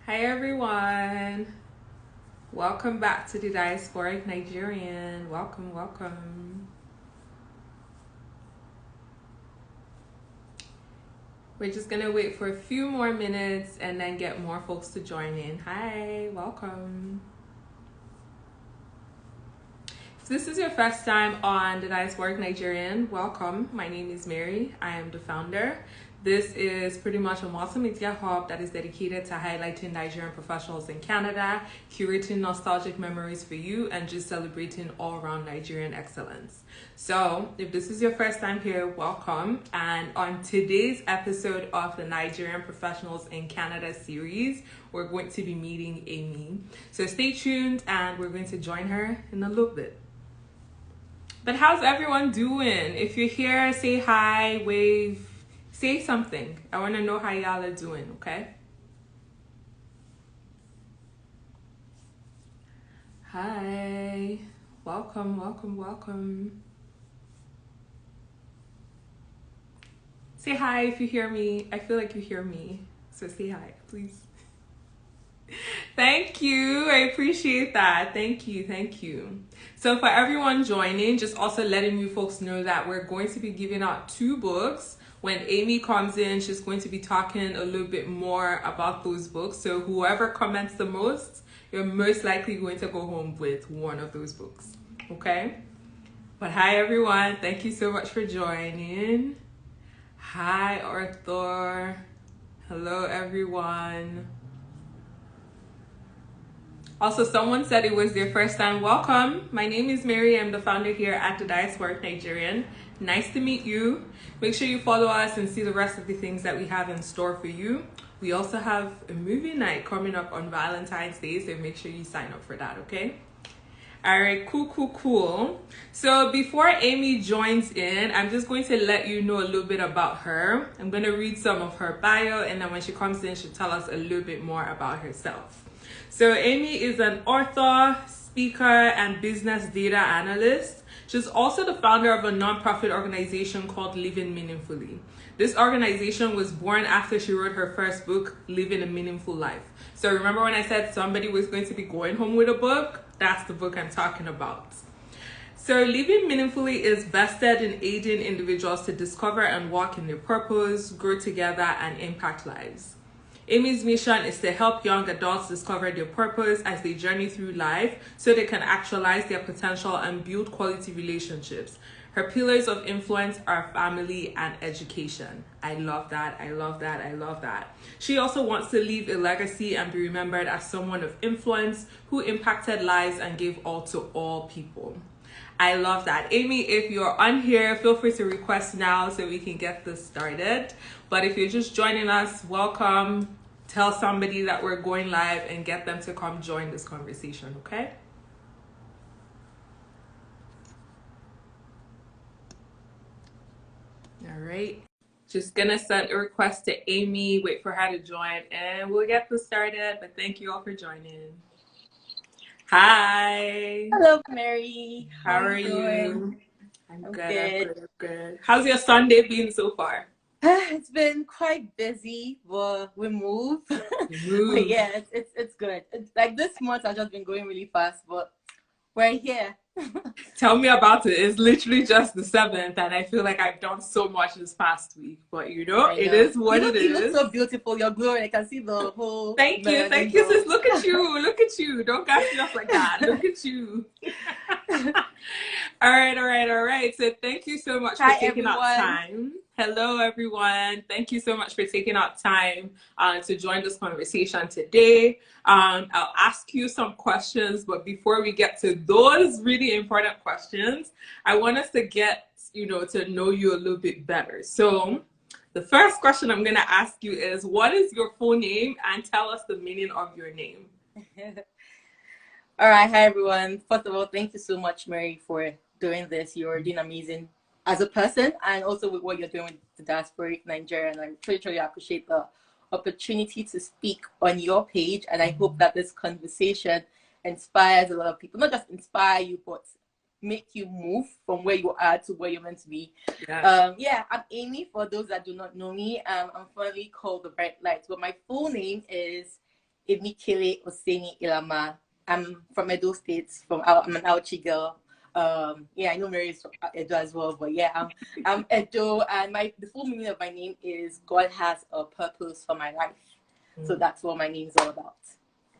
Hi everyone. Welcome back to the Diasporic Nigerian. Welcome. We're just gonna wait for a few more minutes and then get more folks to join in. Hi, welcome. If this is your first time on the Diasporic Nigerian, welcome. My name is Mary. I am the founder. This is pretty much a multimedia hub that is dedicated to highlighting Nigerian professionals in Canada, curating nostalgic memories for you, and just celebrating all-around Nigerian excellence. So, if this is your first time here, welcome. And on today's episode of the Nigerian Professionals in Canada series, we're going to be meeting Amy. So stay tuned and we're going to join her in a little bit. But how's everyone doing? If you're here, say hi, wave, say something. I want to know how y'all are doing, okay? Hi. Welcome. Say hi if you hear me. I feel like you hear me. So say hi, please. Thank you. I appreciate that. Thank you. So for everyone joining, just also letting you folks know that we're going to be giving out 2 books. When Amy comes in, she's going to be talking a little bit more about those books. So whoever comments the most, you're most likely going to go home with one of those books. Okay? But hi everyone. Thank you so much for joining. Hi Arthur. Hello everyone. Also, someone said it was their first time. Welcome. My name is Mary. I'm the founder here at the Diasporic Nigerian. Nice to meet you. Make sure you follow us and see the rest of the things that we have in store for you. We also have a movie night coming up on Valentine's Day, so make sure you sign up for that, okay? All right, cool. So before Amy joins in, I'm just going to let you know a little bit about her. I'm going to read some of her bio, and then when she comes in, she'll tell us a little bit more about herself. So Amy is an author, speaker, and business data analyst. She's also the founder of a nonprofit organization called Living Meaningfully. This organization was born after she wrote her first book, Living a Meaningful Life. So remember when I said somebody was going to be going home with a book? That's the book I'm talking about. So Living Meaningfully is vested in aiding individuals to discover and walk in their purpose, grow together, and impact lives. Amy's mission is to help young adults discover their purpose as they journey through life so they can actualize their potential and build quality relationships. Her pillars of influence are family and education. I love that. She also wants to leave a legacy and be remembered as someone of influence who impacted lives and gave all to all people. I love that. Amy, if you're on here, feel free to request now so we can get this started. But if you're just joining us, welcome. Tell somebody that we're going live and get them to come join this conversation, okay? All right. Just gonna send a request to Amy, wait for her to join, and we'll get this started. But thank you all for joining. Hi. Hello, Mary. How How are you doing? you? I'm Good. good. How's your Sunday been so far? It's been quite busy, but we move. But Move. yeah, it's good. It's like this month has just been going really fast, but we're here. Tell me about it. It's literally just the 7th, and I feel like I've done so much this past week. But I it know. is what it You look is. so beautiful. You're glowing. I can see the whole Thank melanin you, glow. sis. Look at you. Don't gas me up like that. Look at you. All right. So thank you so much for Hi, taking out everyone. time. Hello, everyone. Thank you so much for taking out time to join this conversation today. I'll ask you some questions, but before we get to those really important questions, I want us to get, to know you a little bit better. So the first question I'm going to ask you is, what is your full name, and tell us the meaning of your name? All right. Hi, everyone. First of all, thank you so much, Mary, for doing this. You're doing amazing as a person and also with what you're doing with the Diasporic Nigerian. I truly appreciate the opportunity to speak on your page. And I hope that this conversation inspires a lot of people, not just inspire you, but make you move from where you are to where you're meant to be. Yes. I'm Amy. For those that do not know me, I'm formerly called the Bright Light, but my full name is Emikele Oseni Elemah. I'm from Edo State. I'm an Auchi girl. Yeah, I know Mary is from Edo as well, but yeah, I'm Edo, and the full meaning of my name is God has a purpose for my life. So that's what my name is all about.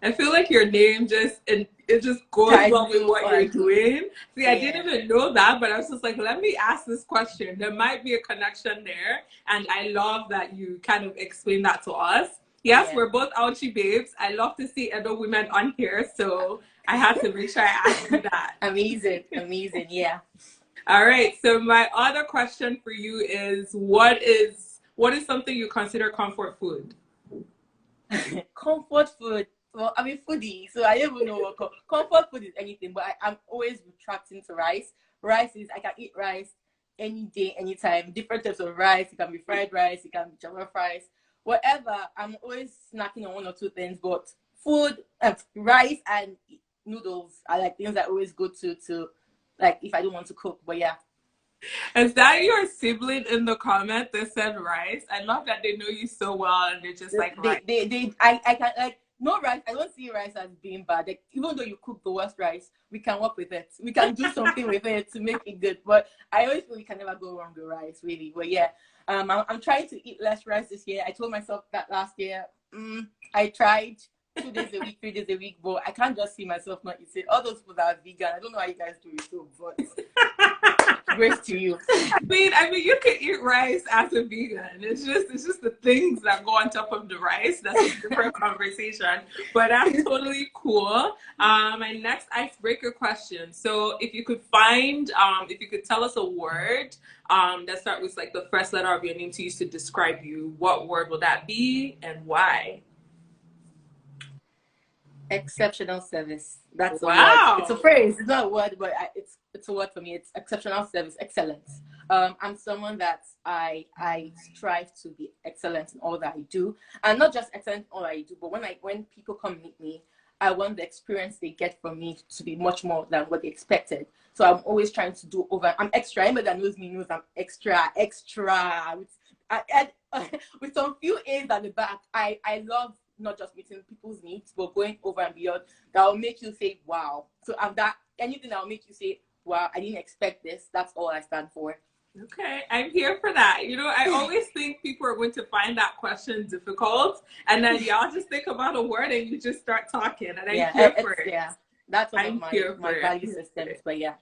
I feel like your name it just goes well with what you're doing. See, I didn't even know that, but I was just like, let me ask this question. There might be a connection there, and I love that you kind of explain that to us. Yes, we're both Auchi babes. I love to see Edo women on here, so I had to make sure I asked you that. Amazing, yeah. All right. So my other question for you is, what is something you consider comfort food? Comfort food. Well, I'm a foodie, so I don't even know what comfort food is anything, but I'm always retracting to rice. I can eat rice any day, anytime. Different types of rice. It can be fried rice, it can be jollof rice, whatever. I'm always snacking on one or two things, but food, rice and noodles are like things that always go to like if I don't want to cook. But yeah. Is that your sibling in the comment that said rice? I love that they know you so well and they're just like rice. I can like no rice. I don't see rice as being bad. Like, even though you cook the worst rice, we can work with it. We can do something with it to make it good. But I always feel we can never go wrong with rice, really. But yeah, I'm trying to eat less rice this year. I told myself that last year. I tried 2 days a week, 3 days a week, but I can't just see myself not eating. All those foods are vegan. I don't know how you guys do it too, but grace to you. I mean, you can eat rice as a vegan. It's just the things that go on top of the rice. That's a different conversation. But that's totally cool. My next icebreaker question. So if you could tell us a word that starts with like the first letter of your name to use to describe you, what word will that be and why? Exceptional service. That's a wow. word. It's a phrase. It's not a word, but it's a word for me. It's exceptional service, excellence. I'm someone that I strive to be excellent in all that I do, and not just excellent in all I do, but when people come meet me, I want the experience they get from me to be much more than what they expected. So I'm always trying to do over. I'm extra. Anybody that knows me knows I'm extra with some few A's at the back. I love not just meeting people's needs, but going over and beyond. That will make you say, wow. So anything that will make you say, wow, I didn't expect this. That's all I stand for. Okay, I'm here for that. You know, I always think people are going to find that question difficult, and then y'all just think about a word and you just start talking, and I'm here for it. Yeah, that's one of my value systems, but yeah.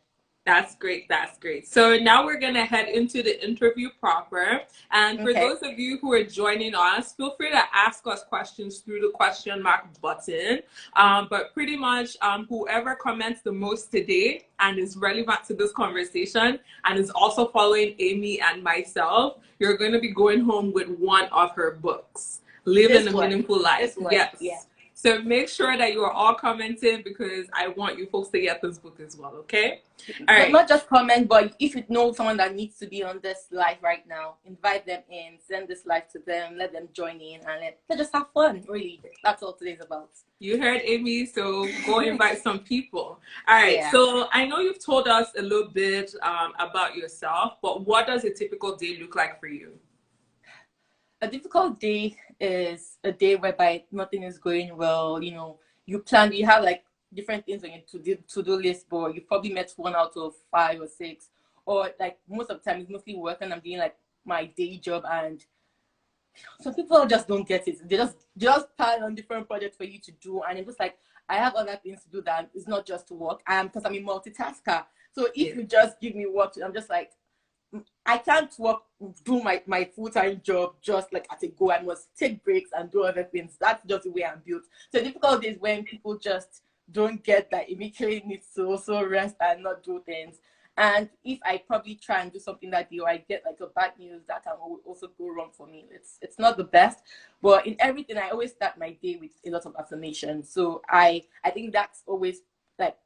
That's great. That's great. So now we're going to head into the interview proper. And for those of you who are joining us, feel free to ask us questions through the question mark button. But pretty much whoever comments the most today and is relevant to this conversation and is also following Amy and myself, you're going to be going home with one of her books, Living a Meaningful Life. Yes. Yeah. So make sure that you are all commenting because I want you folks to get this book as well, okay? All right. Not just comment, but if you know someone that needs to be on this live right now, invite them in, send this live to them, let them join in, and let's just have fun, really. That's all today's about. You heard Amy, so go invite some people. All right, so I know you've told us a little bit about yourself, but what does a typical day look like for you? A difficult day is a day whereby nothing is going well. You know, you have like different things on your to-do list, but you probably met 1 out of 5 or 6, or like most of the time it's mostly work, and I'm doing like my day job, and some people just don't get it. They just pile on different projects for you to do, and it's just like, I have other things to do that it's not just to work. Because I'm a multitasker. So if you just give me work, I'm just like, I can't do my full-time job just like at a go. I must take breaks and do other things. That's just the way I'm built. So the difficult is when people just don't get that immediately needs to also rest and not do things. And if I probably try and do something that day, or I get like a bad news, that can also go wrong for me. It's not the best, but in everything, I always start my day with a lot of affirmation. So I think that's always like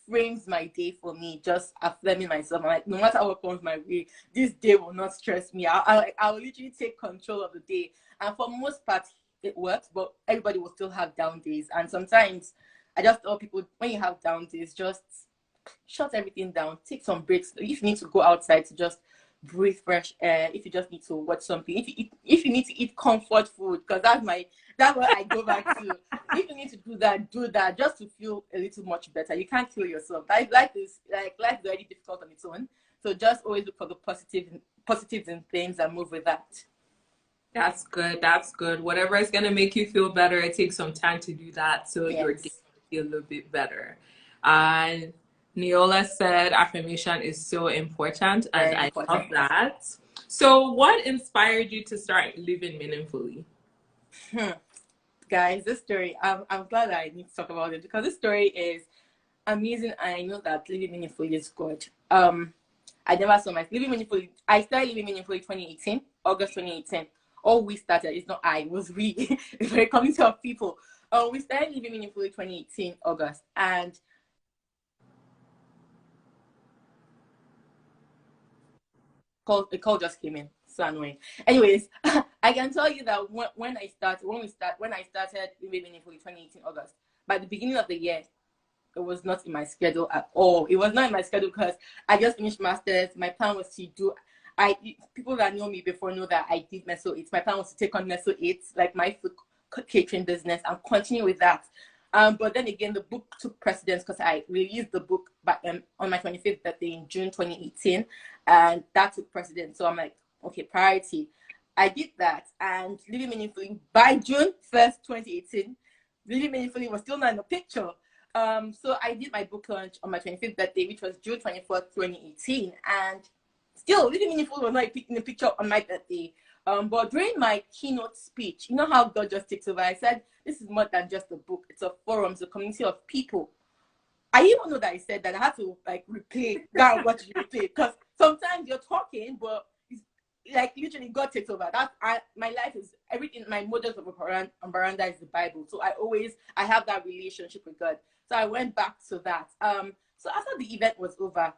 frames my day for me, just affirming myself. I'm like, no matter what comes my way, this day will not stress me. I'll literally take control of the day. And for most part, it works, but everybody will still have down days. And sometimes I just tell people, when you have down days, just shut everything down, take some breaks. If you need to go outside to just breathe fresh air, if you just need to watch something, if you need to eat comfort food, because that's what I go back to. if you need to do that just to feel a little much better. You can't kill yourself. Life is already difficult on its own. So just always look for the positives in things and move with that. That's good. That's good. Whatever is going to make you feel better, it takes some time to do that so your day will feel a little bit better. And Neola said affirmation is so important, and I love that. So what inspired you to start living meaningfully? Guys, this story, I'm glad I need to talk about it because this story is amazing, and I know that living meaningfully is good. I never saw my living meaningfully. I started living meaningfully 2018, August 2018. All we started, it's not I, it was we. It's a community of people. We started living meaningfully 2018, August, and the call just came in. So annoying. Anyways, I can tell you that when I started living meaningfully 2018, August, by the beginning of the year, it was not in my schedule at all. It was not in my schedule because I just finished masters. My plan was to do. People that know me before know that I did Meso 8. My plan was to take on Meso 8, like my food catering business, and continue with that. But then again, the book took precedence because I released the book on my 25th birthday in June 2018, and that took precedence. So I'm like, okay, priority. I did that, and Living Meaningfully by June 1st, 2018, Living Meaningfully was still not in the picture. So I did my book launch on my 25th birthday, which was June 24th, 2018, and still Living Meaningful was not in the picture on my birthday. But during my keynote speech, you know how God just takes over. I said, this is more than just a book. It's a forum, it's a community of people. I even know that I said that. I had to like replay that, watch it replay, because sometimes you're talking, but it's, like literally God takes over. My life is everything. My modus of operandi is the Bible. So I have that relationship with God. So I went back to that. So after the event was over,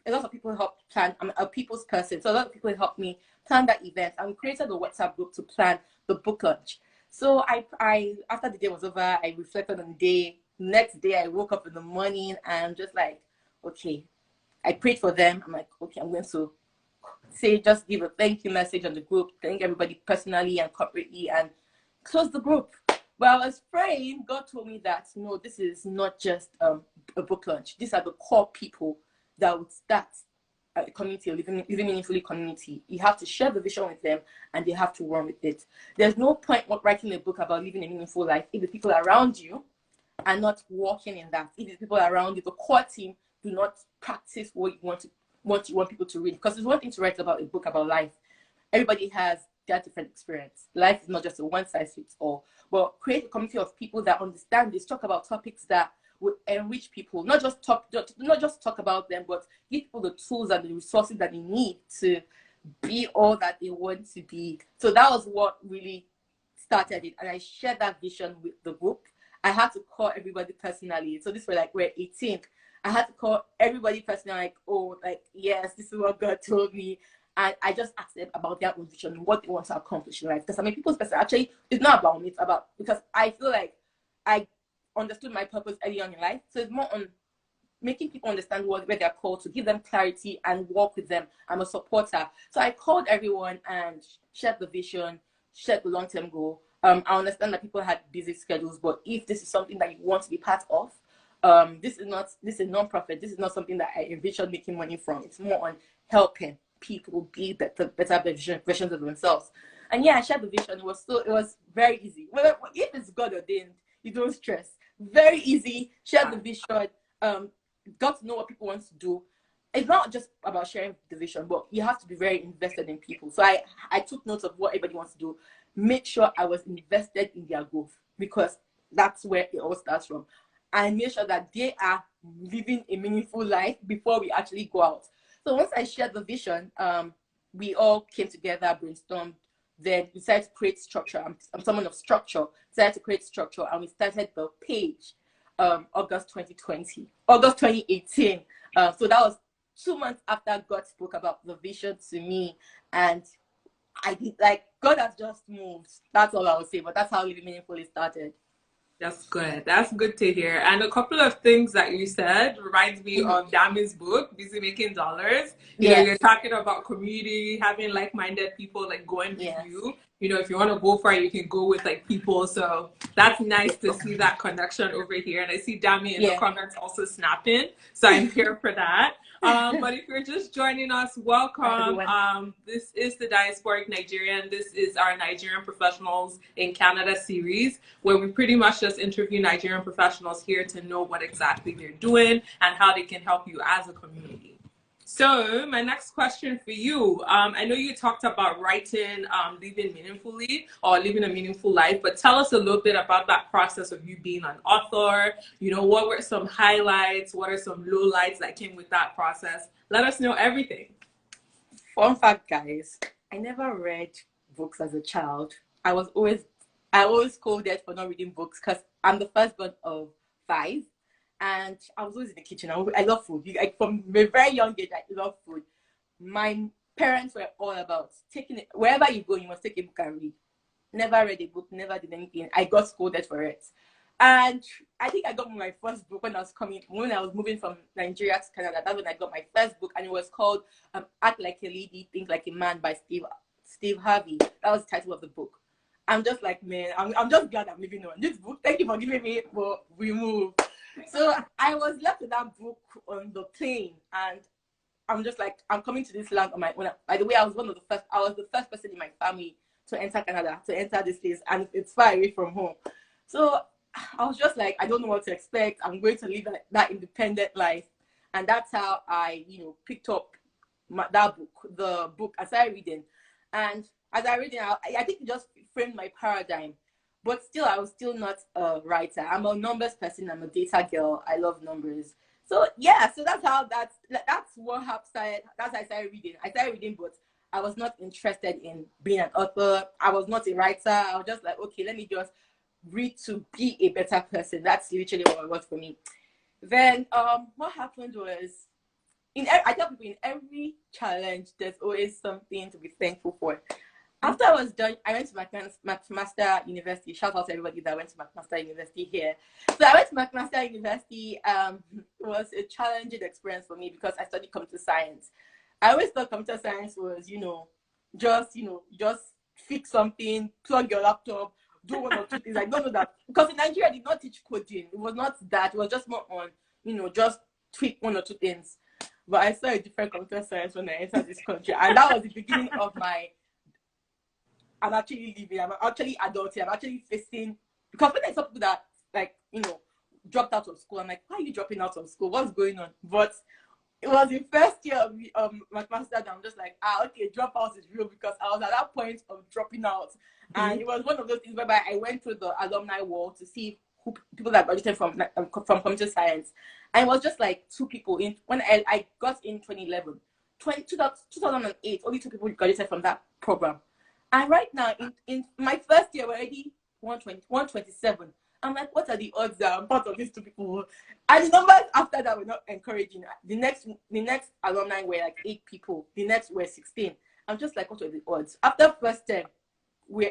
a lot of people helped plan. I'm a people's person, so a lot of people helped me plan that event, and we created a WhatsApp group to plan the book launch. So I after the day was over, I reflected on the day. Next day, I woke up in the morning and just like, okay, I prayed for them. I'm like, okay, I'm going to just give a thank you message on the group, thank everybody personally and corporately, and close the group. But I was praying, God told me that, no, this is not just a book launch. These are the core people that would start a community, a living meaningfully community. You have to share the vision with them, and they have to run with it. There's no point writing a book about living a meaningful life if the people around you are not working in that. If the people around you, the core team, do not practice what you want people to read. Because it's one thing to write about a book about life. Everybody has their different experience. Life is not just a one-size-fits-all. But create a community of people that understand this, talk about topics that would enrich people, not just talk about them, but give people the tools and the resources that they need to be all that they want to be. So that was what really started it, and I shared that vision with the group. I had to call everybody personally. So this was like we're 18. I had to call everybody personally, like, oh, like, yes, this is what God told me. And I just asked them about their own vision, what they want to accomplish in life. Because I mean, people's person actually, it's not about me, it's about, because I feel like I understood my purpose early on in life. So it's more on making people understand where they're called to, give them clarity and work with them. I'm a supporter. So I called everyone and shared the vision, shared the long-term goal. I understand that people had busy schedules, but if this is something that you want to be part of, this is non-profit. This is not something that I envision making money from. It's more on helping people be better versions of themselves. And yeah, I shared the vision. It was very easy. Well, if it's God ordained, you don't stress. Very easy. Share the vision. Got to know what people want to do. It's not just about sharing the vision, but you have to be very invested in people. So I took notes of what everybody wants to do. Make sure I was invested in their growth, because that's where it all starts from. And make sure that they are living a meaningful life before we actually go out. So once I shared the vision, we all came together, brainstormed, then we decided to create structure. I'm someone of structure. Decided to create structure, and we started the page August 2018. So that was 2 months after God spoke about the vision to me, and I did, like, God has just moved. That's all I would say, but that's how Living Meaningfully started. That's good. That's good to hear. And a couple of things that you said reminds me of Dami's book, Busy Making Dollars. You know, you're talking about community, having like-minded people like going with you. you know, if you want to go for it, you can go with like people. So that's nice to see that connection over here. And I see Dami in the Yeah. comments also snapping. So I'm here for that. But if you're just joining us, Hi, welcome. everyone. This is the Diasporic Nigerian. This is our Nigerian Professionals in Canada series, where we pretty much just interview Nigerian professionals here to know what exactly they're doing and how they can help you as a community. So my next question for you, I know you talked about writing, living meaningfully or living a meaningful life, but tell us a little bit about that process of you being an author. You know, what were some highlights? What are some lowlights that came with that process? Let us know everything. Fun fact, guys, I never read books as a child. I always scolded for not reading books because I'm the firstborn of 5, and I was always in the kitchen. I love food. Like from a very young age, I love food. My parents were all about taking it wherever you go. You must take a book and read. Never read a book. Never did anything. I got scolded for it. And I think I got my first book when I was moving from Nigeria to Canada. That's when I got my first book, and it was called "Act Like a Lady, Think Like a Man" by Steve Harvey. That was the title of the book. I'm just like, man, I'm just glad I'm living on this book. Thank you for giving me, but we move. So I was left with that book on the plane, and I'm just like, I'm coming to this land on my own. By the way, I was the first person in my family to enter Canada, to enter this place, and it's far away from home. So I was just like, I don't know what to expect. I'm going to live that independent life. And that's how I, picked up that book, the book. I started reading. And as I read it, I think it just framed my paradigm. But still, I was still not a writer. I'm a numbers person. I'm a data girl. I love numbers. So yeah, so that's what happened. That's how I started reading. I started reading, but I was not interested in being an author. I was not a writer. I was just like, okay, let me just read to be a better person. That's literally what it was for me. Then what happened was, I tell people, in every challenge there's always something to be thankful for. After I was done, I went to McMaster University. Shout out to everybody that went to McMaster University here. So I went to McMaster University. It was a challenging experience for me because I studied computer science. I always thought computer science was, just fix something, plug your laptop, do one or two things. I don't know that, because in Nigeria, I did not teach coding. It was not that. It was just more on, just tweak one or two things. But I saw a different computer science when I entered this country, and that was the beginning of I'm actually living. I'm actually adulting. I'm actually facing, because when I saw people that dropped out of school, I'm like, why are you dropping out of school? What's going on? But it was the first year of my master's, and I'm just like, okay, dropout is real, because I was at that point of dropping out. And it was one of those things whereby I went through the alumni wall to see who people that graduated from computer science. And it was just like 2 people when I got in 2011. 2008, only 2 people graduated from that program. And right now, in my first year, we're already 127. I'm like, what are the odds that I'm part of these 2 people? And the numbers after that were not encouraging. The next alumni were like 8 people. The next were 16. I'm just like, what are the odds? After first term,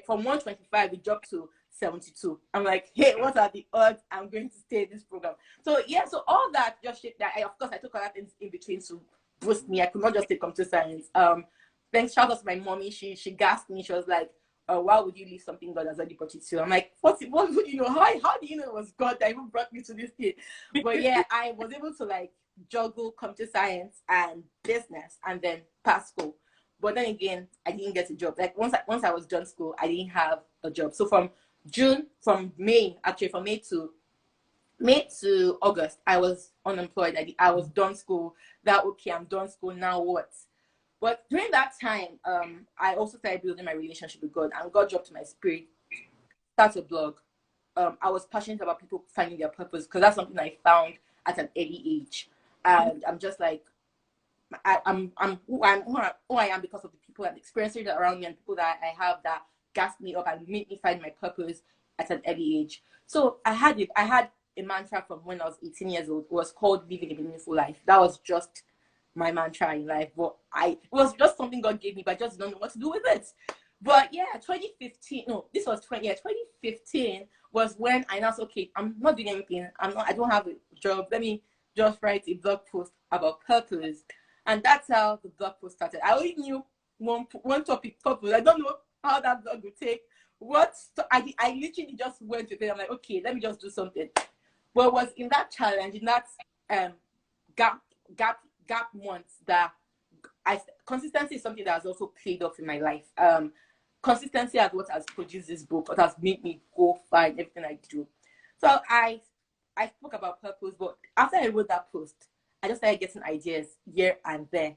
from 125, we dropped to 72. I'm like, hey, what are the odds I'm going to stay in this program? So yeah, so all that just shaped that. Of course, I took other things in between to boost me. I could not just take computer science. Thanks, shout out to my mommy. She gasped me. She was like, why would you leave something God has already brought you to? I'm like, what do you know? How do you know it was God that even brought me to this thing? But yeah, I was able to juggle computer science and business and then pass school. But then again, I didn't get a job. Once I was done school, I didn't have a job. So from May to August, I was unemployed. I was done school. I'm done school, now what? But during that time, I also started building my relationship with God, and God dropped my spirit, start a blog. I was passionate about people finding their purpose, because that's something I found at an early age. And I'm just like, I'm who I am because of the people and experiences around me, and people that I have that gassed me up and made me find my purpose at an early age. So I had a mantra from when I was 18 years old. It was called living a meaningful life. That was just my mantra in life. But it was just something God gave me, but I just don't know what to do with it. But yeah, 2015 was when I announced, okay, I'm not doing anything. I don't have a job. Let me just write a blog post about purpose. And that's how the blog post started. I only knew one topic, purpose. I don't know how that blog would take. I literally just went with it. I'm like, okay, let me just do something. Well, it was in that challenge, in that gap months that consistency is something that has also played off in my life. Consistency is what has produced this book, what has made me go far in everything I do. So I spoke about purpose, but after I wrote that post, I just started getting ideas here and there.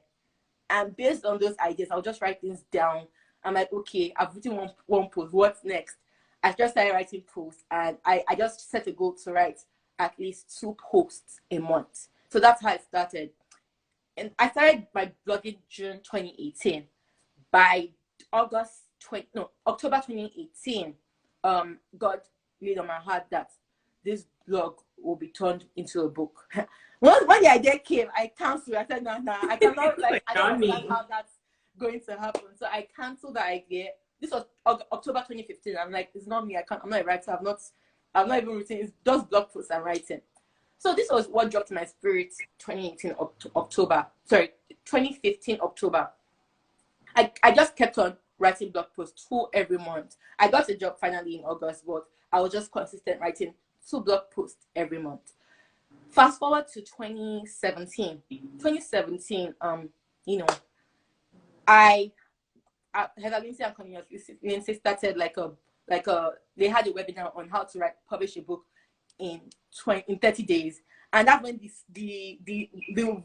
And based on those ideas, I'll just write things down. I'm like, okay, I've written one post. What's next? I just started writing posts, and I just set a goal to write at least 2 posts a month. So that's how it started. And I started my blogging June 2018. By October 2018, God laid on my heart that this blog will be turned into a book. When the idea came, I canceled. I said, no, I cannot, I don't understand how that's going to happen. So I canceled the idea. This was October 2015. I'm like, it's not me. I'm not a writer. I've not even written. It's just blog posts I'm writing. So this was what dropped in my spirit 2015 October. I just kept on writing blog posts 2 every month. I got a job finally in August, but I was just consistent writing 2 blog posts every month. Fast forward to 2017. Heather Lindsay and Cornelius Lindsay started they had a webinar on how to publish a book in 30 days. And that's when the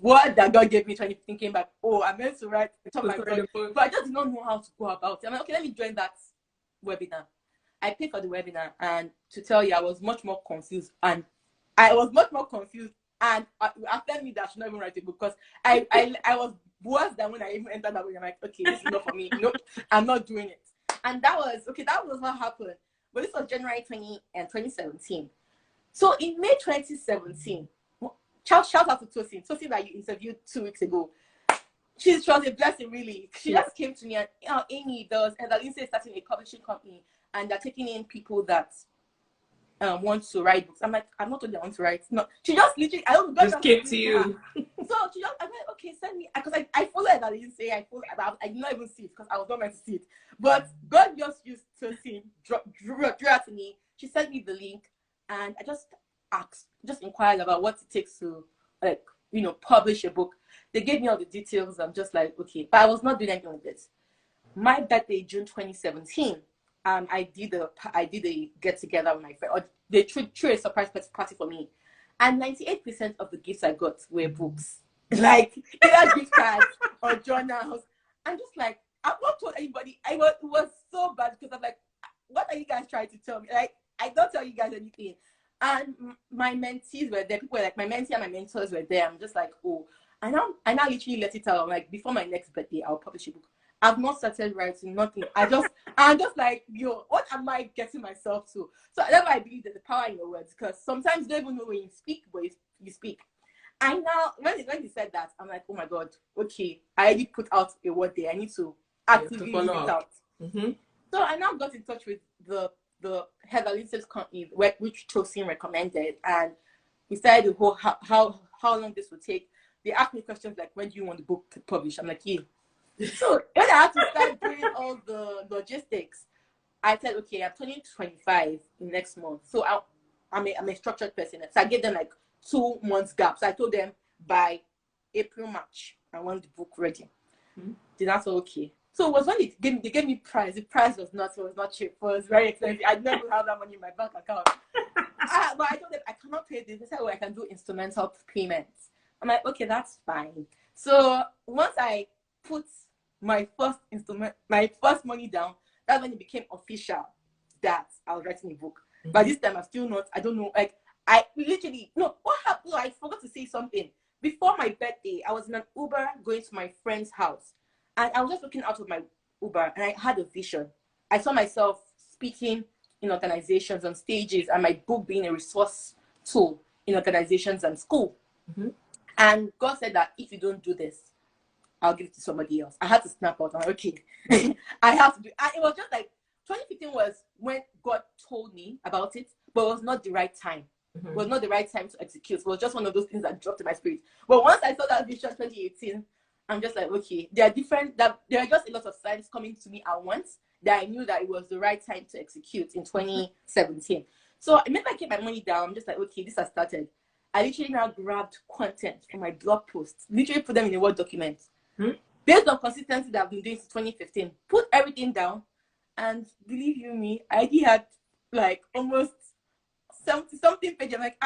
word that God gave me 2015 came back. Oh, I meant to write my book, but I just did not know how to go about it. I'm like, okay, let me join that webinar. I paid for the webinar, and to tell you, I was much more confused. And after me that I should not even write a book, because I was worse than when I even entered that way. I'm like, okay, this is not for me. Nope, I'm not doing it. And that was what happened. But this was January 2017. So in May 2017, shout out to Tosin that you interviewed 2 weeks ago. She was a blessing, really. She just came to me and, Amy, Heather Lindsay is starting a publishing company, and they're taking in people that want to write books. I'm like, I'm not only want to write. No, she just literally, I don't know. Just came to you. So I'm like, okay, send me, because I follow Heather Lindsay. I did not even see it because I was not meant to see it. But God just used Tosin, drew her to me. She sent me the link, and I just inquired about what it takes to publish a book. They gave me all the details. I'm just like, okay, but I was not doing anything with this. My birthday, June 2017, I did a get together with my friend. Or they threw a surprise party for me, and 98% of the gifts I got were books, like either gift cards or journals. I'm just like, I've not told anybody. It was so bad, because I'm like, what are you guys trying to tell me? Like, I don't tell you guys anything. And my mentees were there. People were like, my mentee and my mentors were there. I'm just like, oh, I now literally let it out. I'm like, before my next birthday, I'll publish a book. I've not started writing, nothing. I'm just like, yo, what am I getting myself to? So that's why I believe there's a power in your words, because sometimes you don't even know when you speak, but you speak. And now, when he said that, I'm like, oh my God, okay, I already put out a word there. I need to actively put it out. Mm-hmm. So I now got in touch with the Heather Lindsay's company, which Tosin recommended, and we started the whole how long this would take. They asked me questions like, when do you want the book published? I'm like, yeah. So when I had to start doing all the logistics, I said, okay, I'm turning 25 next month. So I'm a structured person. So I gave them like 2 months gap. So I told them by April, March, I want the book ready. Mm-hmm. Then that's okay. So it was when they gave me price. The price was not cheap. It was very expensive. I never have that money in my bank account. But I told them I cannot pay this. They said, oh, I can do instrumental payments. I'm like, okay, that's fine. So once I put my first money down, that's when it became official that I was writing a book. Mm-hmm. But this time I'm still not, I don't know, like what happened? No, I forgot to say something. Before my birthday, I was in an Uber going to my friend's house, and I was just looking out of my Uber, and I had a vision. I saw myself speaking in organizations, on stages, and my book being a resource tool in organizations and school. Mm-hmm. And God said that if you don't do this, I'll give it to somebody else. I had to snap out. I'm like, okay, I have to do it. And it was just like 2015 was when God told me about it, but it was not the right time. Mm-hmm. It was not the right time to execute. It was just one of those things that dropped in my spirit. But once I saw that vision 2018, I'm just like, okay, there are just a lot of signs coming to me at once that I knew that it was the right time to execute in 2017. So I made I keep my money down. I'm just like, okay, this has started. I literally now grabbed content from my blog posts, literally put them in a Word document. Based on consistency that I've been doing since 2015, put everything down, and believe you me, I already had like almost 70 something pages. I'm like,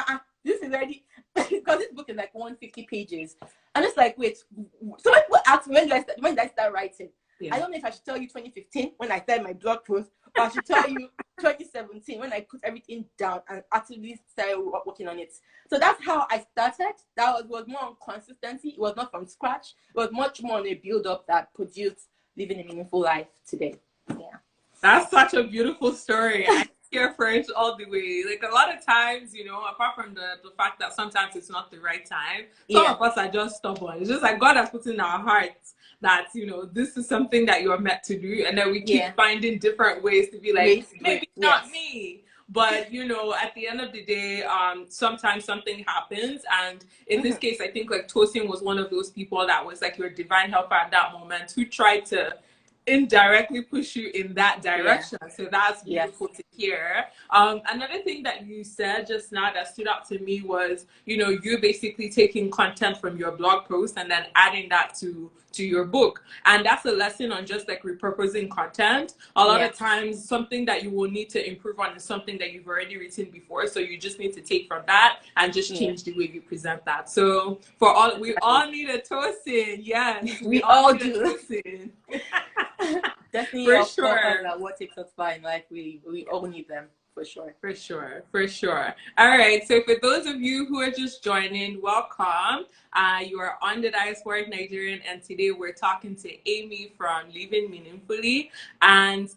this is already because this book is like 150 pages. I'm just like, wait. So when people ask me when did I start writing? Yeah. I don't know if I should tell you 2015 when I started my blog post, or I should tell you 2017 when I put everything down and actively started working on it. So that's how I started. That was more on consistency. It was not from scratch. It was much more on a build-up that produced living a meaningful life today. Yeah. That's such a beautiful story. I'm here for it all the way. Like a lot of times, you know, apart from the fact that sometimes it's not the right time, some of us are just stubborn. It's just like God has put in our hearts that, you know, this is something that you're meant to do. And then we keep finding different ways to be like, maybe not me. But, you know, at the end of the day, sometimes something happens. And in this case, I think like Tosin was one of those people that was like your divine helper at that moment who tried to indirectly push you in that direction. So that's beautiful to hear. Another thing that you said just now that stood out to me was, you know, you basically taking content from your blog post and then adding that to your book. And that's a lesson on just like repurposing content. A lot of times something that you will need to improve on is something that you've already written before. So you just need to take from that and just change the way you present that. So we all need a Tosin. Yes, we all do. A Tosin. Definitely, for sure. What takes us far in life, we all need them. For sure. All right. So for those of you who are just joining, welcome. You are on the Diasporic Nigerian, and today we're talking to Amy from Living Meaningfully, and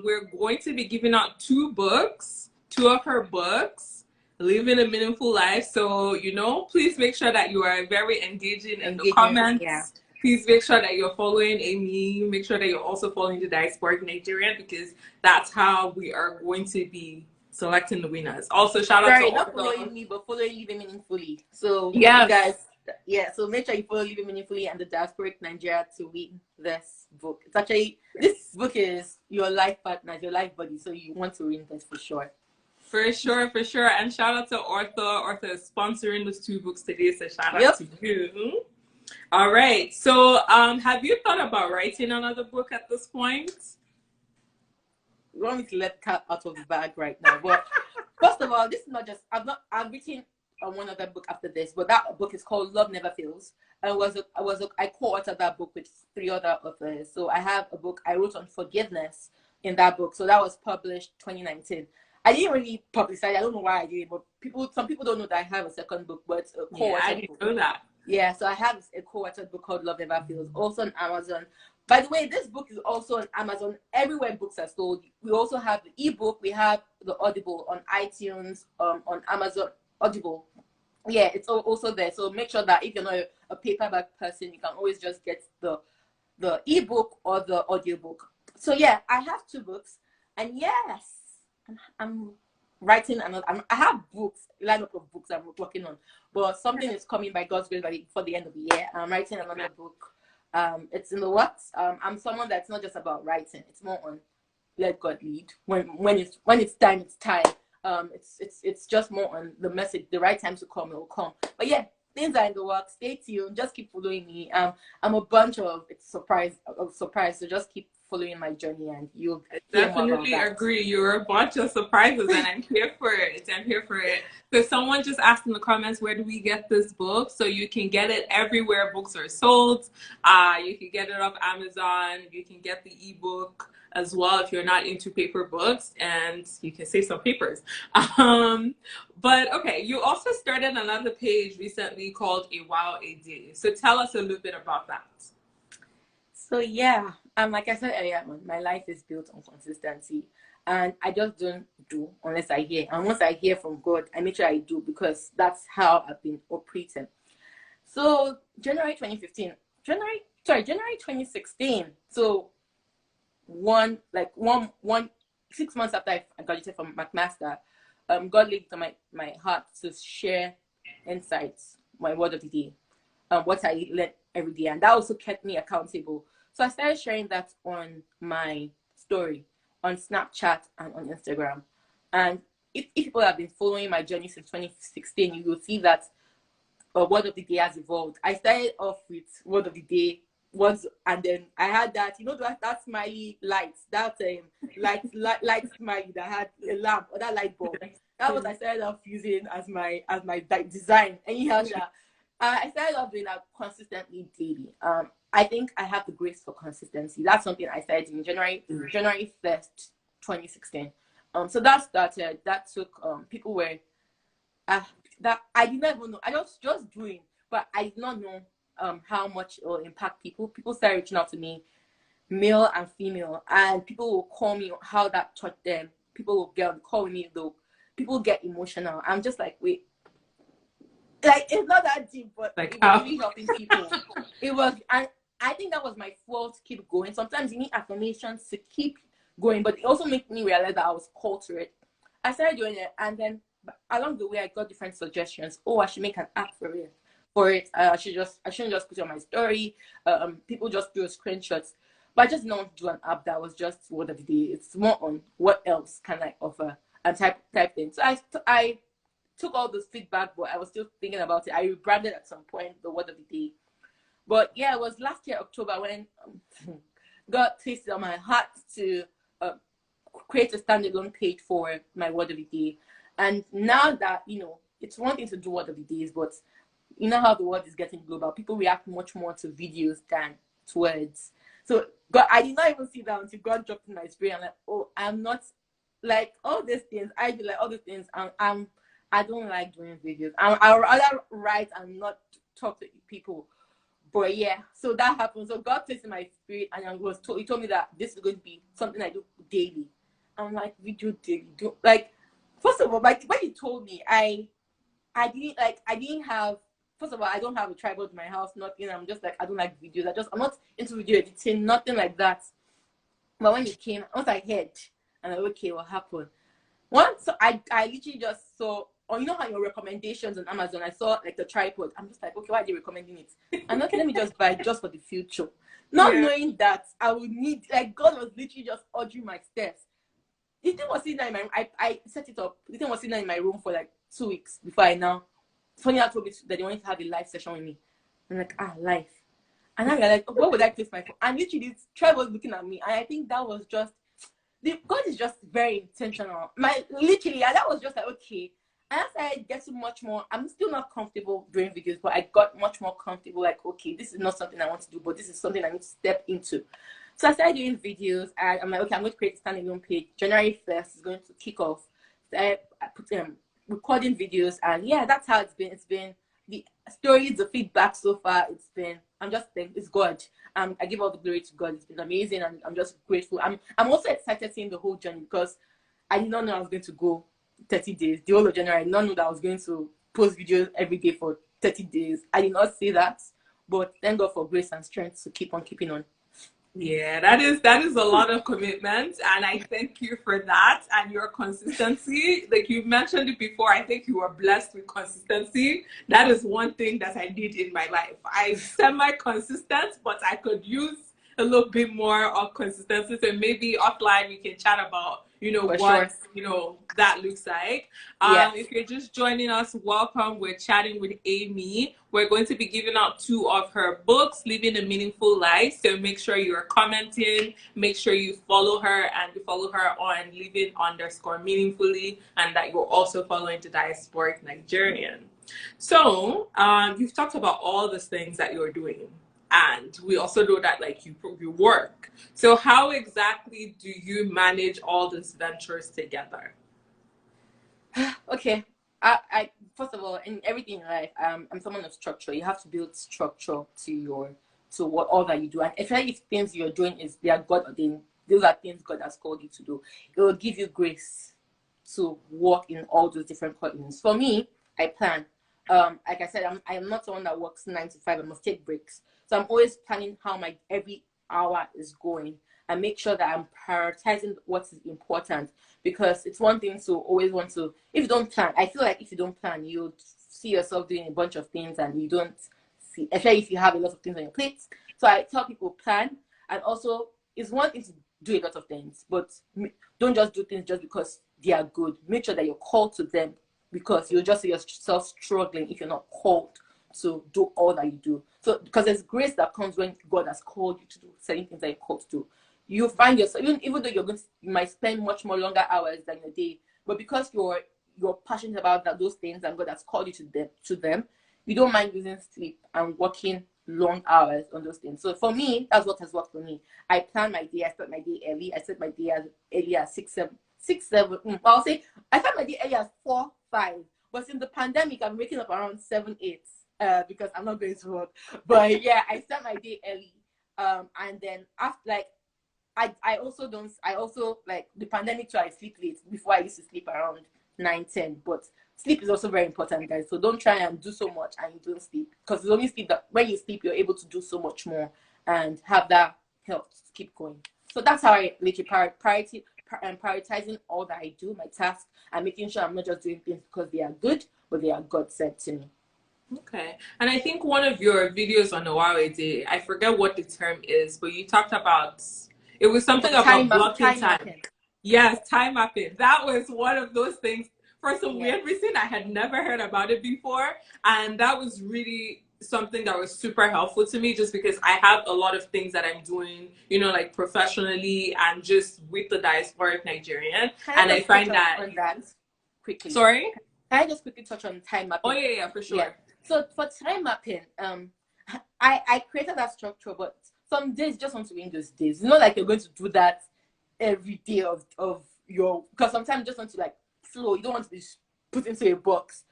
we're going to be giving out two of her books, Living a Meaningful Life. So, you know, please make sure that you are very engaging in the comments. Yeah. Please make sure that you're following Amy. Make sure that you're also following the Diasporic Nigerian, because that's how we are going to be selecting the winners. Also, shout out to not following me, but following Living Meaningfully. So you guys, so make sure you follow Living Meaningfully and the Diasporic Nigeria to win this book. It's actually, this book is your life partner, your life buddy. So you want to win this for sure. For sure. And shout out to Ortho. Ortho is sponsoring those two books today. So shout out to you. All right. So, have you thought about writing another book at this point? You want me to let cat out of the bag right now? But first of all, this is not just. I've written one other book after this, but that book is called Love Never Fails. I co-authored that book with 3 other authors. So I have a book I wrote on forgiveness in that book. So that was published 2019. I didn't really publicize. I don't know why I did, but some people don't know that I have a second book, but it's a co-authored I didn't know that. Yeah, so I have a co-authored book called Love Never Fails, also on Amazon. By the way, this book is also on Amazon, everywhere books are sold. We also have the ebook, we have the Audible on iTunes, on Amazon Audible. Yeah, it's also there. So make sure that if you're not a paperback person, you can always just get the ebook or the audiobook. So yeah, I have 2 books, and yes, I'm writing another. I have books, lineup of books I'm working on, but something is coming by God's grace before the end of the year. I'm writing another book. It's in the works. I'm someone that's not just about writing. It's more on let God lead. When it's time, it's time. It's just more on the message. The right time to come, it will come. But yeah, things are in the works. Stay tuned. Just keep following me. I'm a bunch of surprise. So just keep following my journey, and you'll definitely agree. You're a bunch of surprises, and I'm here for it. So someone just asked in the comments, where do we get this book? So you can get it everywhere books are sold. You can get it off Amazon. You can get the ebook as well if you're not into paper books, and you can save some papers. But okay, you also started another page recently called A Wow A Day. So tell us a little bit about that. So yeah, like I said earlier, my life is built on consistency, and I just don't do unless I hear. And once I hear from God, I make sure I do, because that's how I've been operating. So January 2016. So 6 months after I graduated from McMaster, God laid on my heart to share insights, my word of the day, what I learned every day, and that also kept me accountable. So I started sharing that on my story on Snapchat and on Instagram. And if people have been following my journey since 2016, you will see that word of the day has evolved. I started off with word of the day and then I had that, that smiley lights, that light smiley that had a lamp or that light bulb. That was I started off using as my design. Anyhow, I started off doing that consistently daily. I think I have the grace for consistency. That's something I started in January 1st, 2016. So that started. That took people were that I did not even know. I was just doing, but I did not know how much it will impact people. People started reaching out to me, male and female, and people will call me how that touched them. People will get on the call with me though. People get emotional. I'm just like, wait, like it's not that deep, but like, it was really helping people. It was, and I think that was my fault to keep going. Sometimes you need affirmations to keep going, but it also made me realize that I was called to it. I started doing it, and then along the way, I got different suggestions. Oh, I should make an app for it. I shouldn't just put it on my story. People just do screenshots, but I just didn't want to do an app that was just word of the day. It's more on what else can I offer and type thing. So I took all this feedback, but I was still thinking about it. I rebranded at some point the word of the day. But yeah, it was last year October when God tasted on my heart to create a standalone page for my word of the day. And now that it's one thing to do word of the days, but you know how the world is getting global. People react much more to videos than to words. So God, I did not even see that until God dropped in my spirit. I'm like, oh, I'm not like all these things. I do like all these things. I don't like doing videos. I rather write and not talk to people. But yeah, so that happened. So God placed in my spirit, and He told me that this is going to be something I do daily. I'm like, video daily. First of all, like when He told me, I didn't have. First of all, I don't have a tripod in my house. Nothing. I'm just like, I don't like videos. I'm not into video editing. Nothing like that. But when it came, once I heard, and I'm like, okay, what happened? So I literally just saw, or you know how your recommendations on Amazon, I saw like the tripod. I'm just like, okay, why are they recommending it? And okay, let me just buy it just for the future. Not knowing that I would need, like God was literally just ordering my steps. The thing was sitting there in my, I set it up. The thing was sitting there in my room for like 2 weeks before I now. Funny, I told me that they wanted to have a live session with me. I'm like, live. And I realized, where would I place my phone? And literally, this tribe was looking at me. And I think that was just, God is just very intentional. And that was just like, okay. And as I get to much more, I'm still not comfortable doing videos, but I got much more comfortable. Like, okay, this is not something I want to do, but this is something I need to step into. So I started doing videos, and I'm like, okay, I'm going to create a standalone page. January 1st is going to kick off. So I put recording videos, and yeah, that's how it's been. It's been the stories, the feedback so far. I'm just thankful. It's God. I give all the glory to God. It's been amazing, and I'm just grateful. I'm also excited seeing the whole journey because I did not know I was going to go 30 days. The whole of January, I did not know that I was going to post videos every day for 30 days. I did not say that, but thank God for grace and strength to keep on keeping on. Yeah, that is a lot of commitment, and I thank you for that and your consistency. Like you mentioned it before, I think you were blessed with consistency. That is one thing that I did in my life. I'm semi-consistent, but I could use a little bit more of consistency. So maybe offline we can chat about that looks like. If you're just joining us, welcome. We're chatting with Amy. We're going to be giving out 2 of her books, Living a Meaningful Life. So make sure you're commenting, make sure you follow her, and you follow her on living_meaningfully, and that you're also following the Diasporic Nigerian. So you've talked about all these things that you're doing. And we also know that like you work. So how exactly do you manage all these ventures together? Okay. I first of all, in everything in life, I'm someone of structure. You have to build structure to what all that you do. And especially if things you're doing they are God ordained, those are things God has called you to do. It will give you grace to work in all those different callings. For me, I plan. Like I said, I'm not someone that works 9 to 5. I must take breaks. So I'm always planning how my every hour is going and make sure that I'm prioritizing what is important, because it's one thing to always want to, if you don't plan, I feel like if you don't plan, you see yourself doing a bunch of things and you don't see, especially if you have a lot of things on your plate. So I tell people plan, and also it's one thing to do a lot of things, but don't just do things just because they are good. Make sure that you're called to them, because you'll just see yourself struggling if you're not called to do all that you do. So because there's grace that comes when God has called you to do certain things that you're called to do. You find yourself, even though you might spend much more longer hours than your day, but because you're passionate about those things and God has called you to them, you don't mind losing sleep and working long hours on those things. So for me, that's what has worked for me. I plan my day. I start my day early. I start my day as early as 6, 7. I'll say I start my day early as 4, 5. But since the pandemic, I'm waking up around 7, 8 because I'm not going to work. But yeah, I start my day early. And then after, like, I also like the pandemic too, I sleep late. Before, I used to sleep around 9, 10. But sleep is also very important, guys. So don't try and do so much and you don't sleep, because it's only sleep that when you sleep, you're able to do so much more and have that health to keep going. So that's how I literally prioritizing all that I do, my tasks, and making sure I'm not just doing things because they are good, but they are God sent to me. Okay. And I think one of your videos on Huawei Day, I forget what the term is, but you talked about, it was something about blocking time. Yes, time mapping. That was one of those things, for some weird reason, I had never heard about it before. And that was really something that was super helpful to me, just because I have a lot of things that I'm doing, you know, like professionally and just with the diasporic Nigerian. And I find that quickly. Sorry? Can I just quickly touch on time mapping? Oh yeah, for sure. Yeah. So for time mapping, I created that structure, but some days just want to be in those days. It's not like you're going to do that every day of your, because sometimes you just want to like flow. You don't want to be put into a box.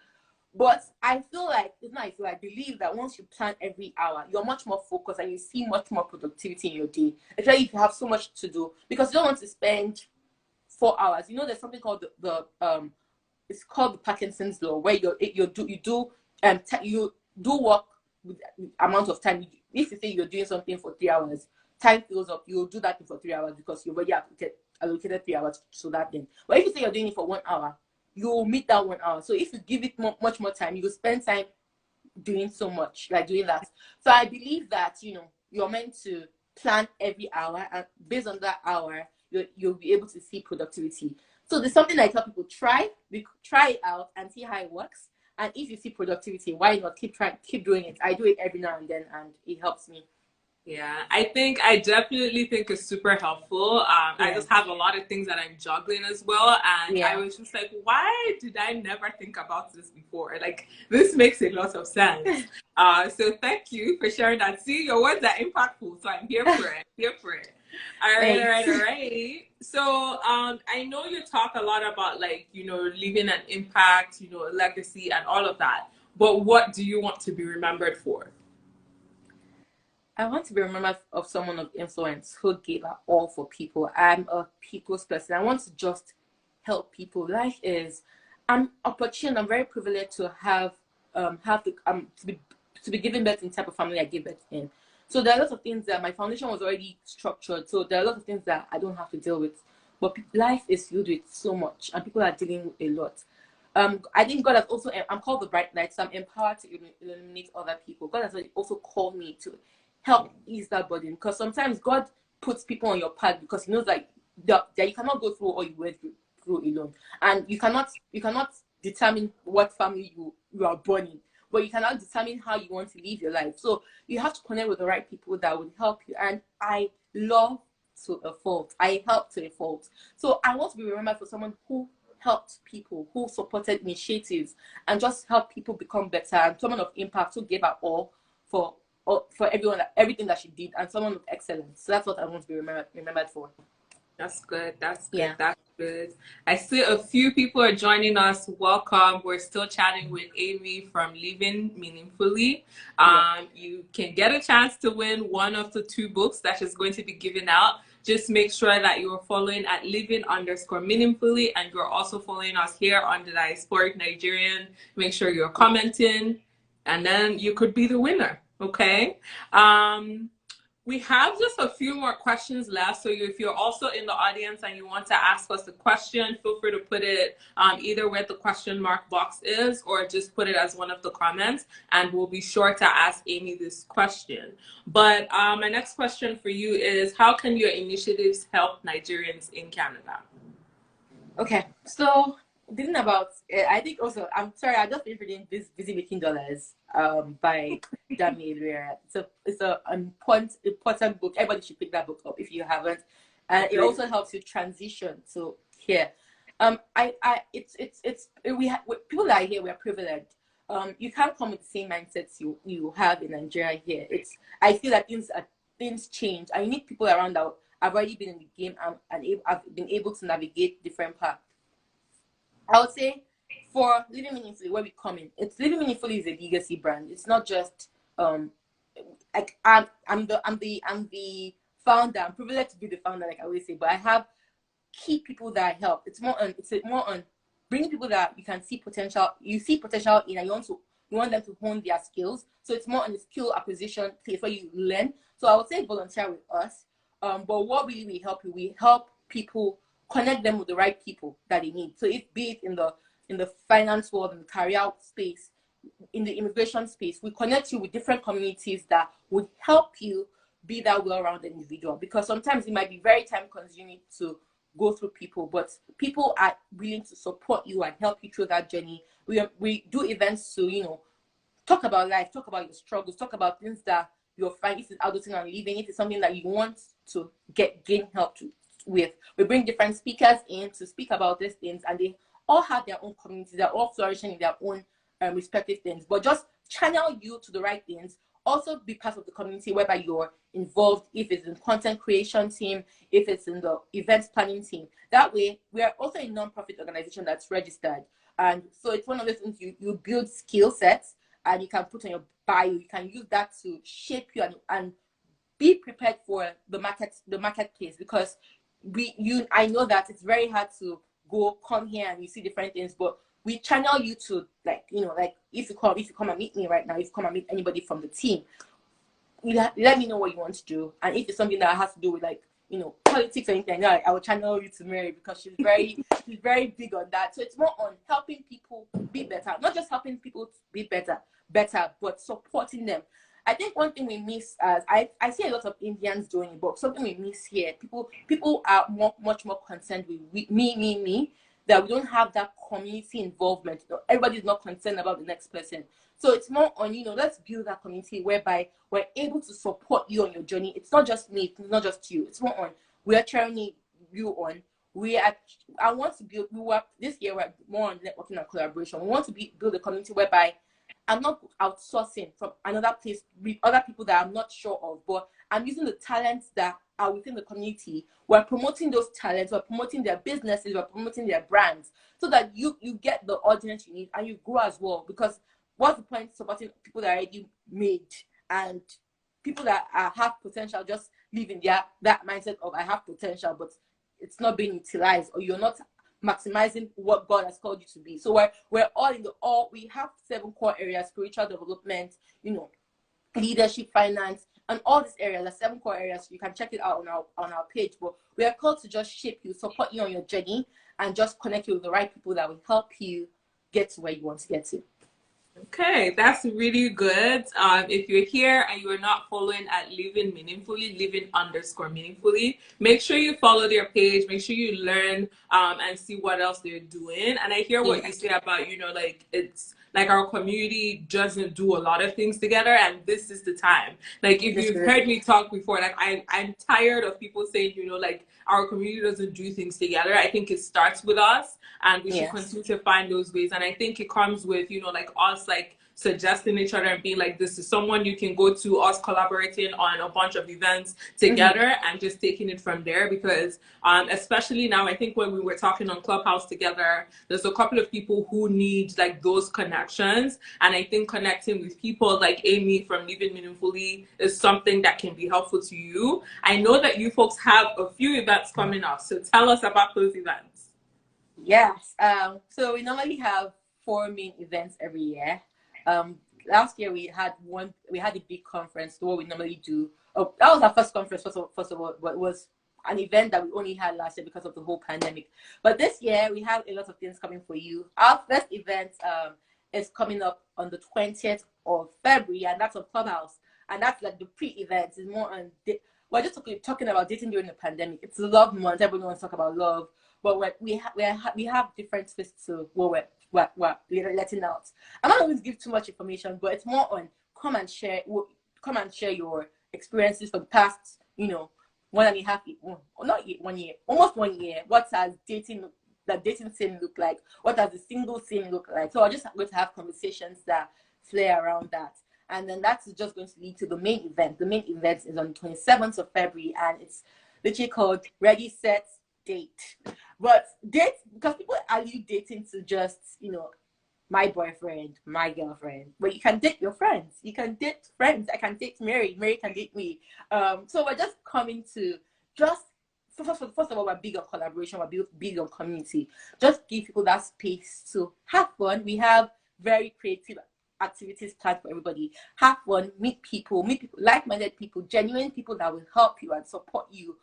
But I feel like, it's not, I believe that once you plan every hour, you're much more focused and you see much more productivity in your day, especially if you have so much to do, because you don't want to spend 4 hours. You know, there's something called it's called the Parkinson's law, where you do work with amount of time. If you say you're doing something for 3 hours, time fills up. You'll do that thing for 3 hours because you've already allocated 3 hours to that thing. But if you say you're doing it for 1 hour, you will meet that 1 hour. So if you give it much more time, you will spend time doing so much, like doing that. So I believe that, you know, you're meant to plan every hour, and based on that hour, you'll be able to see productivity. So there's something I tell people, try it out and see how it works. And if you see productivity, why not keep doing it? I do it every now and then, and it helps me. Yeah, I definitely think it's super helpful. I just have a lot of things that I'm juggling as well. And I was just like, why did I never think about this before? Like, this makes a lot of sense. So thank you for sharing that. See, your words are impactful. So I'm here for it. Here for it. All right. So I know you talk a lot about, like, you know, leaving an impact, you know, a legacy and all of that. But what do you want to be remembered for? I want to be remembered of someone of influence who gave her all for people. I'm a people's person. I want to just help people. Life is, I'm opportune. I'm very privileged to to be given birth in the type of family I gave birth in. So there are lots of things that my foundation was already structured. So there are lots of things that I don't have to deal with. But life is filled with so much, and people are dealing with a lot. I think God has also, I'm called the bright light, so I'm empowered to illuminate other people. God has also called me to help ease that burden, because sometimes God puts people on your path because He knows that you cannot go through all you went through alone, and you cannot determine what family you are born in, but you cannot determine how you want to live your life. So you have to connect with the right people that will help you. And I love to a fault. I help to a fault. So I want to be remembered for someone who helped people, who supported initiatives, and just helped people become better, and someone of impact who gave her all for everyone, everything that she did, and someone of excellence. So that's what I want to be remembered for. That's good. That's good. Yeah. That's good. I see a few people are joining us. Welcome. We're still chatting with Amy from Living Meaningfully. You can get a chance to win one of the 2 books that is going to be given out. Just make sure that you're following at living_meaningfully, and you're also following us here on the Diasporic Nigerian. Make sure you're commenting, and then you could be the winner. Okay. We have just a few more questions left. So if you're also in the audience and you want to ask us a question, feel free to put it either where the question mark box is or just put it as one of the comments. And we'll be sure to ask Amy this question. But my next question for you is, how can your initiatives help Nigerians in Canada? Okay, so thinking about, I think also, I'm sorry, I just finished reading this Busy Making Dollars by Dami Rivera. It's a important book. Everybody should pick that book up if you haven't. And it also helps you transition to here. People that are here, we are privileged. You can't come with the same mindsets you have in Nigeria here. I feel that things change, and you need people around that have already been in the game and have been able to navigate different paths. I would say for Living Meaningfully, where we come in, Living Meaningfully is a legacy brand. It's not just like I'm the founder. I'm privileged to be the founder, like I always say, but I have key people that I help. It's more on bringing people that you can see potential. You see potential in, and you want them to hone their skills. So it's more on the skill acquisition place where you learn. So I would say volunteer with us. But what really we help you, we help people connect them with the right people that they need. So if be it in the finance world, in the career space, in the immigration space, we connect you with different communities that would help you be that well-rounded individual. Because sometimes it might be very time-consuming to go through people, but people are willing to support you and help you through that journey. We do events to talk about life, talk about your struggles, talk about things that you're finding. If it's adulting and living, if it's something that you want to gain help with. We bring different speakers in to speak about these things, and they all have their own communities. They're all flourishing in their own respective things, but just channel you to the right things. Also be part of the community whereby you're involved, if it's in content creation team, if it's in the events planning team. That way, we are also a non-profit organization that's registered. And so it's one of those things you build skill sets and you can put on your bio. You can use that to shape you and be prepared for the marketplace, because I know that it's very hard to come here and you see different things, but we channel you to like if you come and meet me right now, if you come and meet anybody from the team, let me know what you want to do. And if it's something that has to do with politics or anything, I will channel you to Mary, because she's very big on that. So it's more on helping people be better, not just helping people be better, but supporting them. I think one thing we miss, as I see a lot of Indians doing it, but something we miss here, people are much more concerned with me, that we don't have that community involvement. Everybody's not concerned about the next person. So it's more on, let's build that community whereby we're able to support you on your journey. It's not just me, it's not just you. It's more on, we are cheering you on. This year, we're more on networking and collaboration. We want to build a community whereby I'm not outsourcing from another place with other people that I'm not sure of, but I'm using the talents that are within the community. We're promoting those talents, we're promoting their businesses, we're promoting their brands, so that you get the audience you need and you grow as well. Because what's the point supporting people that are already made, and people that have potential just live in that mindset of I have potential, but it's not being utilized, or you're not maximizing what God has called you to be. So we're all we have 7 core areas: spiritual development, leadership, finance, and all these areas. There's 7 core areas. You can check it out on our page. But we are called to just shape you, support you on your journey, and just connect you with the right people that will help you get to where you want to get to. Okay, that's really good. If you're here and you are not following at Living Meaningfully, Living_meaningfully, make sure you follow their page. Make sure you learn and see what else they're doing. And I hear what you say about, it's like our community doesn't do a lot of things together, and this is the time. Like, if you've heard me talk before, like I'm tired of people saying, our community doesn't do things together. I think it starts with us, and we should continue to find those ways. And I think it comes with, us suggesting each other and being like, this is someone you can go to, us collaborating on a bunch of events together and just taking it from there. Because especially now, I think when we were talking on Clubhouse together, there's a couple of people who need those connections. And I think connecting with people like Amy from Living Meaningfully is something that can be helpful to you. I know that you folks have a few events coming up, so tell us about those events. Yes. So we normally have 4 main events every year. Last year we had a big conference, what we normally do that was our first conference, first of all, but it was an event that we only had last year because of the whole pandemic. But this year, we have a lot of things coming for you. Our first event is coming up on the 20th of February, and that's on Clubhouse. And that's like the pre-event. It's more on, we're just talking about dating during the pandemic. It's a love month. Everyone wants to talk about love. But we have different twists to what we're letting out. I'm not going to give too much information, but it's more on come and share your experiences for the past, 1.5 years, not 1 year, almost 1 year. What has the dating scene look like? What does the single scene look like? So I'm just going to have conversations that flare around that. And then that's just going to lead to the main event. The main event is on the 27th of February, and it's literally called Ready, Set, Date. But date, because people allude dating to just, my boyfriend, my girlfriend. But you can date your friends. You can date friends. I can date Mary. Mary can date me. So we're just coming to just, first of all, we're big on collaboration. We're big on community. Just give people that space to have fun. We have very creative activities planned for everybody. Have fun, meet people, like-minded people, genuine people that will help you and support you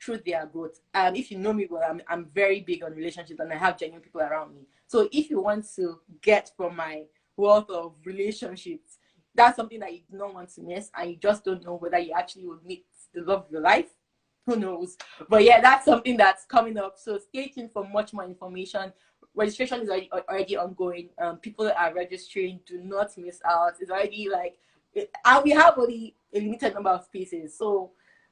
through their growth. If you know me well, I'm very big on relationships, and I have genuine people around me. So if you want to get from my wealth of relationships, that's something that you do not want to miss, and you just don't know whether you actually will meet the love of your life. Who knows? But yeah, that's something that's coming up. So stay tuned for much more information. Registration is already ongoing. People are registering. Do not miss out. It's already we have only a limited number of spaces. So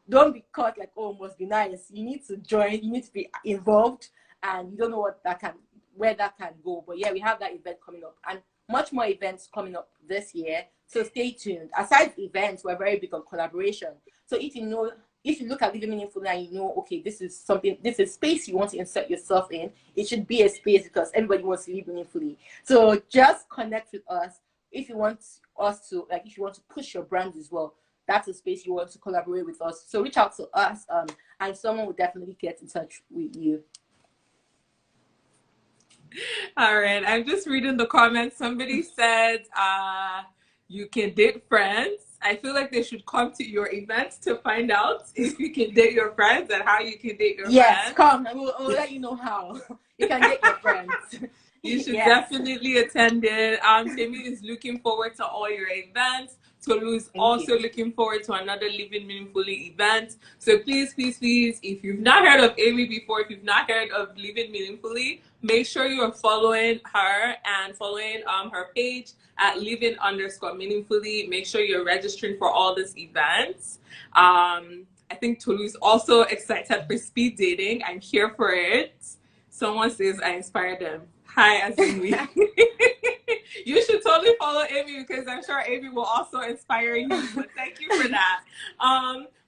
don't be caught like, oh, must be nice. You need to join. You need to be involved, and you don't know where that can go. But yeah, we have that event coming up, and much more events coming up this year. So stay tuned. Aside events, we're very big on collaboration. So if you look at Living Meaningfully and okay, this is space you want to insert yourself in, it should be a space because everybody wants to live meaningfully. So just connect with us. If you want us to, if you want to push your brand as well, that's a space you want to collaborate with us. So reach out to us, and someone will definitely get in touch with you. All right, I'm just reading the comments. Somebody said, you can date friends. I feel like they should come to your events to find out if you can date your friends and how you can date your friends. Yes, come. We'll let you know how you can date your friends. You should definitely attend it. Tammy is looking forward to all your events. Tolu is also looking forward to another Living Meaningfully event. So please, please, please, if you've not heard of Amy before, if you've not heard of Living Meaningfully, make sure you are following her and following her page at living_meaningfully. Make sure you're registering for all these events. I think Tolu is also excited for speed dating. I'm here for it. Someone says I inspired them. Hi, Azumi. You should totally follow Amy because I'm sure Amy will also inspire you. But thank you for that.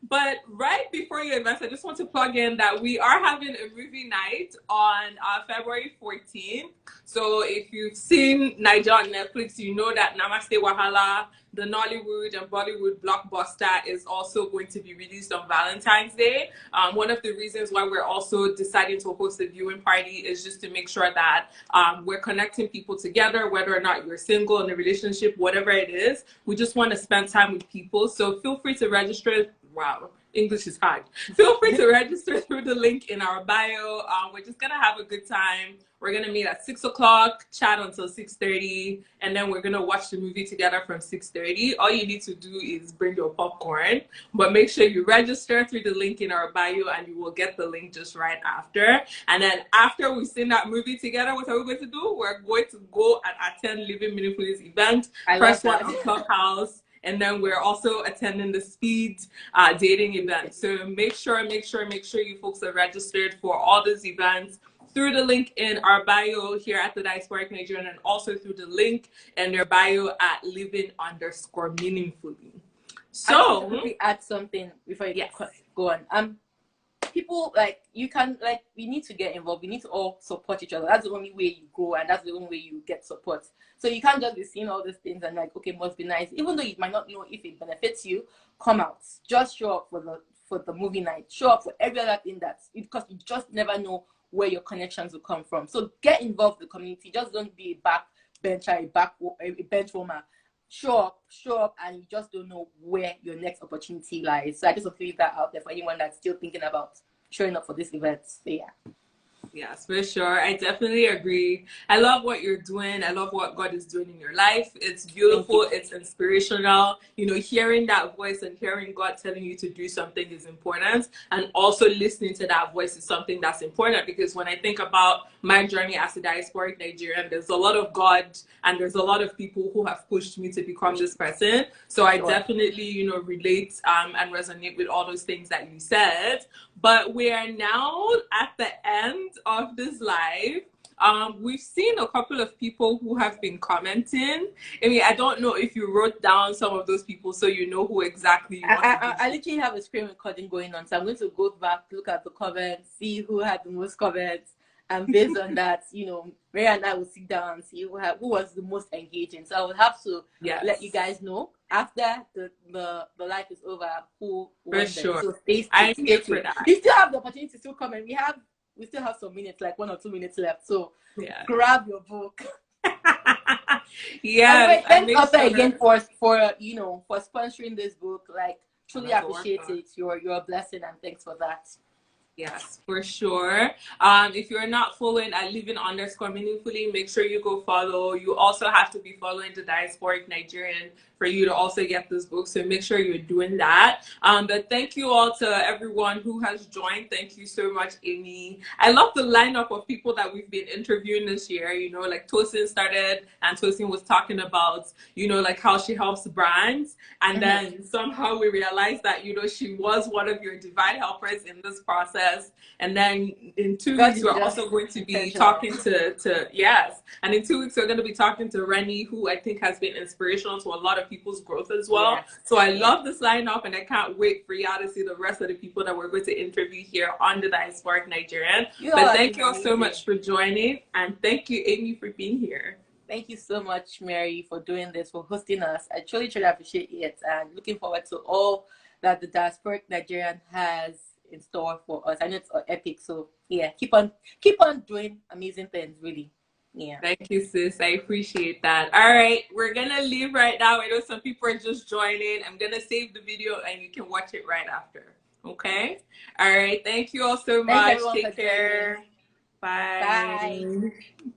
But right before your events, I just want to plug in that we are having a movie night on February 14th. So if you've seen Nigerian on Netflix, you know that Namaste Wahala, the Nollywood and Bollywood blockbuster, is also going to be released on Valentine's Day. One of the reasons why we're also deciding to host a viewing party is just to make sure that we're connecting people together, whether or not you're single, in a relationship, whatever it is. We just want to spend time with people. So feel free to register. Wow, English is hard. Feel free to register through the link in our bio. We're just going to have a good time. We're going to meet at 6 o'clock, chat until 6:30, and then we're going to watch the movie together from 6:30. All you need to do is bring your popcorn, but make sure you register through the link in our bio, and you will get the link just right after. And then after we've seen that movie together, what are we going to do? We're going to go and attend Living Meaningfully's event, first one on Clubhouse. And then we're also attending the speed dating event. So make sure you folks are registered for all these events through the link in our bio here at the Diasporic Nigerian, and also through the link in their bio at living_meaningfully. So let me add something before you go on. People we need to get involved. We need to all support each other. That's the only way you grow, and that's the only way you get support. So you can't just be seeing all these things and okay, must be nice. Even though you might not know if it benefits you, come out. Just show up for the movie night. Show up for every other thing because you just never know where your connections will come from. So get involved in the community. Just don't be a backbencher, a bench warmer. show up, and you just don't know where your next opportunity lies. So I just want to leave that out there for anyone that's still thinking about showing up for this event. So yeah. Yes, for sure. I definitely agree. I love what you're doing. I love what God is doing in your life. It's Thank you. beautiful. It's inspirational. You know, hearing that voice and hearing God telling you to do something is important. And also listening to that voice is something that's important, because when I think about my journey as a diasporic Nigerian, there's a lot of God and there's a lot of people who have pushed me to become this person. So I Sure. definitely, you know, relate and resonate with all those things that you said. But we are now at the end of this live. We've seen a couple of people who have been commenting. I mean, I don't know if you wrote down some of those people so you know who exactly you want to give. I literally have a screen recording going on, so I'm going to go back, look at the comments, see who had the most comments, and based on that, you know, Mary and I will sit down and see who was the most engaging. So I will have to let you guys know after the life is over who won. Sure. So stay I'm here for tuned. that. You still have the opportunity to still comment. We still have some minutes, like 1 or 2 minutes left. So grab your book. Yeah. Thanks also again for you know, for sponsoring this book. Like, truly appreciate it. You're a blessing, and thanks for that. Yes, for sure. If you're not following at living_meaningfully, make sure you go follow. You also have to be following the diasporic Nigerian for you to also get this book. So make sure you're doing that. But thank you all to everyone who has joined. Thank you so much, Amy. I love the lineup of people that we've been interviewing this year. You know, like Tosin started, and Tosin was talking about, you know, like how she helps brands. And then somehow we realized that, you know, she was one of your divine helpers in this process. And then in 2 weeks, we're also going to be talking to yes. And in 2 weeks, we're going to be talking to Rennie, who I think has been inspirational to a lot of people's growth as well. Yes. So I love this lineup, and I can't wait for y'all to see the rest of the people that we're going to interview here on the Diasporic Nigerian. But thank you all so much for joining, and thank you, Amy, for being here. Thank you so much, Mary, for doing this, for hosting us. I truly, truly appreciate it, and looking forward to all that the Diasporic Nigerian has in store for us. I know it's epic, so yeah, keep on doing amazing things, really. Yeah. Thank you, sis. I appreciate that. All right, we're gonna leave right now. I know some people are just joining. I'm gonna save the video and you can watch it right after. Okay. All right. Thank you all so much. Take care. Bye. Bye.